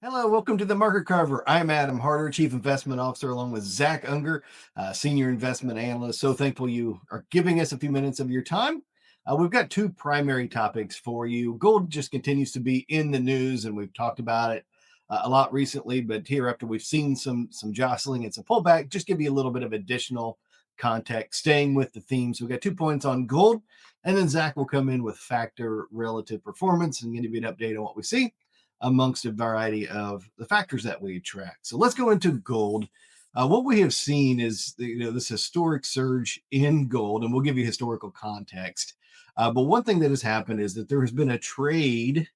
Hello, welcome to the Market Carver. I'm Adam Harter, Chief Investment Officer, along with Zach Unger, Senior Investment Analyst. So thankful you are giving us a few minutes of your time. We've got two primary topics for you. Gold just continues to be in the news, and we've talked about it a lot recently. But here, after we've seen some jostling and some pullback, just give you a little bit of additional context, staying with the theme. So we've got 2 points on gold, and then Zach will come in with factor relative performance and give you an update on what we see amongst a variety of the factors that we track. So let's go into gold. What we have seen is this historic surge in gold, and we'll give you historical context. But one thing that has happened is that there has been a trade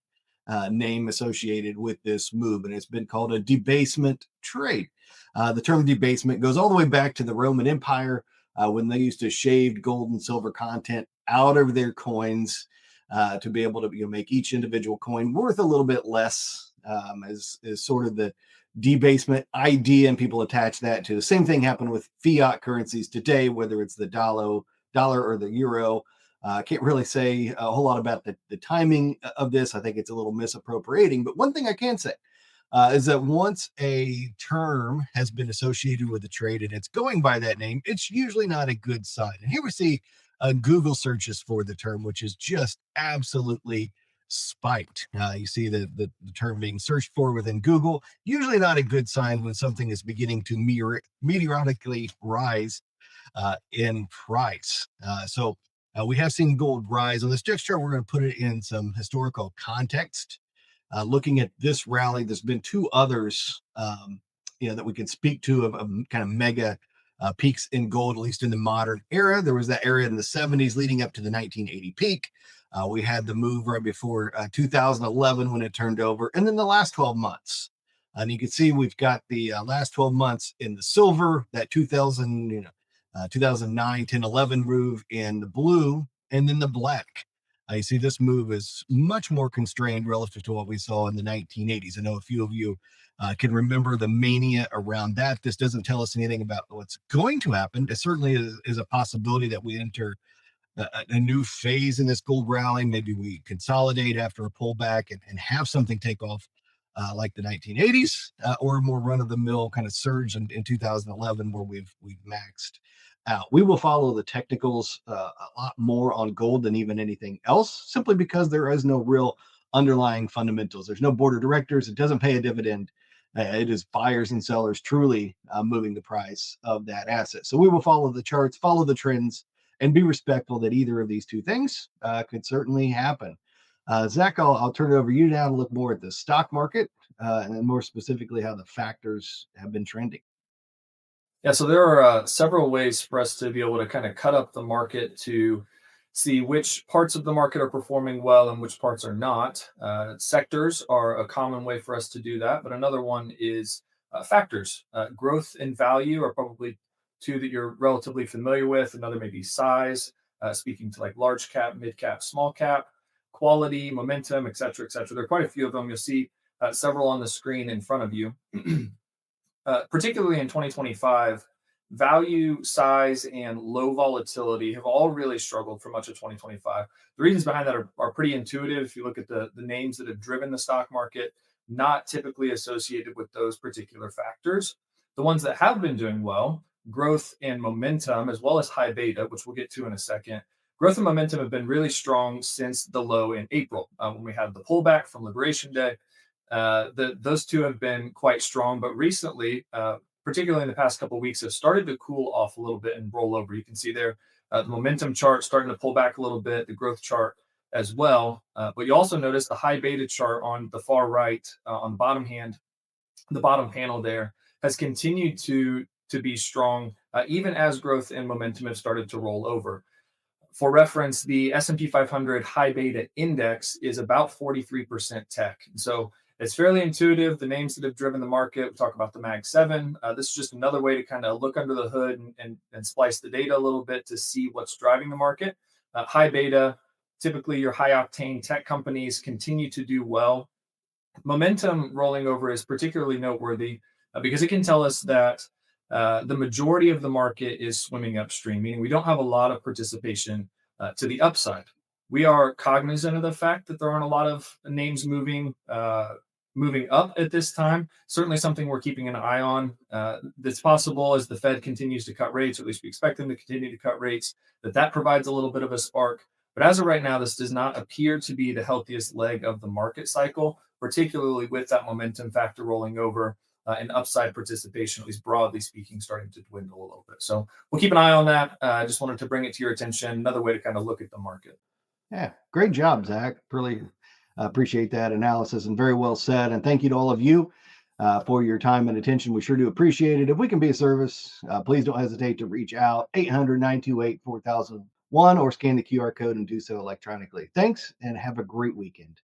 name associated with this move, and it's been called a debasement trade. The term debasement goes all the way back to the Roman Empire when they used to shave gold and silver content out of their coins to be able to make each individual coin worth a little bit less, is sort of the debasement idea, and people attach that to the same thing happened with fiat currencies today, whether it's the dollar or the euro. I can't really say a whole lot about the timing of this. I think it's a little misappropriating, but one thing I can say is that once a term has been associated with a trade and it's going by that name, it's usually not a good sign. And here we see Google searches for the term, which is just absolutely spiked. You see the term being searched for within Google, usually not a good sign when something is beginning to meteorically rise in price. So we have seen gold rise. On this next chart, we're going to put it in some historical context. Looking at this rally, there's been two others, that we could speak to of kind of mega peaks in gold, at least in the modern era. There was that area in the 70s leading up to the 1980 peak. We had the move right before 2011 when it turned over, and then the last 12 months. And you can see we've got the last 12 months in the silver, that 2009, 10, 11 move in the blue, and then the black. You see this move is much more constrained relative to what we saw in the 1980s. I know a few of you can remember the mania around that. This doesn't tell us anything about what's going to happen. It certainly is a possibility that we enter a new phase in this gold rally. Maybe we consolidate after a pullback and have something take off like the 1980s, or a more run-of-the-mill kind of surge in 2011 where we've maxed out. We will follow the technicals a lot more on gold than even anything else, simply because there is no real underlying fundamentals. There's no board of directors. It doesn't pay a dividend. It is buyers and sellers truly moving the price of that asset. So we will follow the charts, follow the trends, and be respectful that either of these two things could certainly happen. Zach, I'll turn it over to you now to look more at the stock market, and then more specifically how the factors have been trending. Yeah, so there are several ways for us to be able to kind of cut up the market to see which parts of the market are performing well and which parts are not. Sectors are a common way for us to do that, but another one is factors. Growth and value are probably two that you're relatively familiar with. Another may be size, speaking to like large cap, mid cap, small cap, quality, momentum, et cetera, et cetera. There are quite a few of them. You'll see several on the screen in front of you. Particularly in 2025, value, size, and low volatility have all really struggled for much of 2025. The reasons behind that are pretty intuitive. If you look at the names that have driven the stock market, not typically associated with those particular factors. The ones that have been doing well, growth and momentum, as well as high beta, which we'll get to in a second. Growth and momentum have been really strong since the low in April when we had the pullback from Liberation Day. Those two have been quite strong, but recently, particularly in the past couple of weeks, have started to cool off a little bit and roll over. You can see there the momentum chart starting to pull back a little bit, the growth chart as well. But you also notice the high beta chart on the far right on the bottom panel there has continued to be strong, even as growth and momentum have started to roll over. For reference, the S&P 500 high beta index is about 43% tech. So it's fairly intuitive. The names that have driven the market, we talk about the Mag 7. This is just another way to kind of look under the hood and splice the data a little bit to see what's driving the market. High beta, typically your high octane tech companies continue to do well. Momentum rolling over is particularly noteworthy because it can tell us that the majority of the market is swimming upstream, meaning we don't have a lot of participation to the upside. We are cognizant of the fact that there aren't a lot of names moving moving up at this time. Certainly something we're keeping an eye on. It's possible as the Fed continues to cut rates, or at least we expect them to continue to cut rates, that provides a little bit of a spark. But as of right now, this does not appear to be the healthiest leg of the market cycle, particularly with that momentum factor rolling over and upside participation, at least broadly speaking, starting to dwindle a little bit. So we'll keep an eye on that. I just wanted to bring it to your attention. Another way to kind of look at the market. Yeah, great job, Zach. Really appreciate that analysis and very well said. And thank you to all of you for your time and attention. We sure do appreciate it. If we can be of service, please don't hesitate to reach out 800-928-4001 or scan the QR code and do so electronically. Thanks and have a great weekend.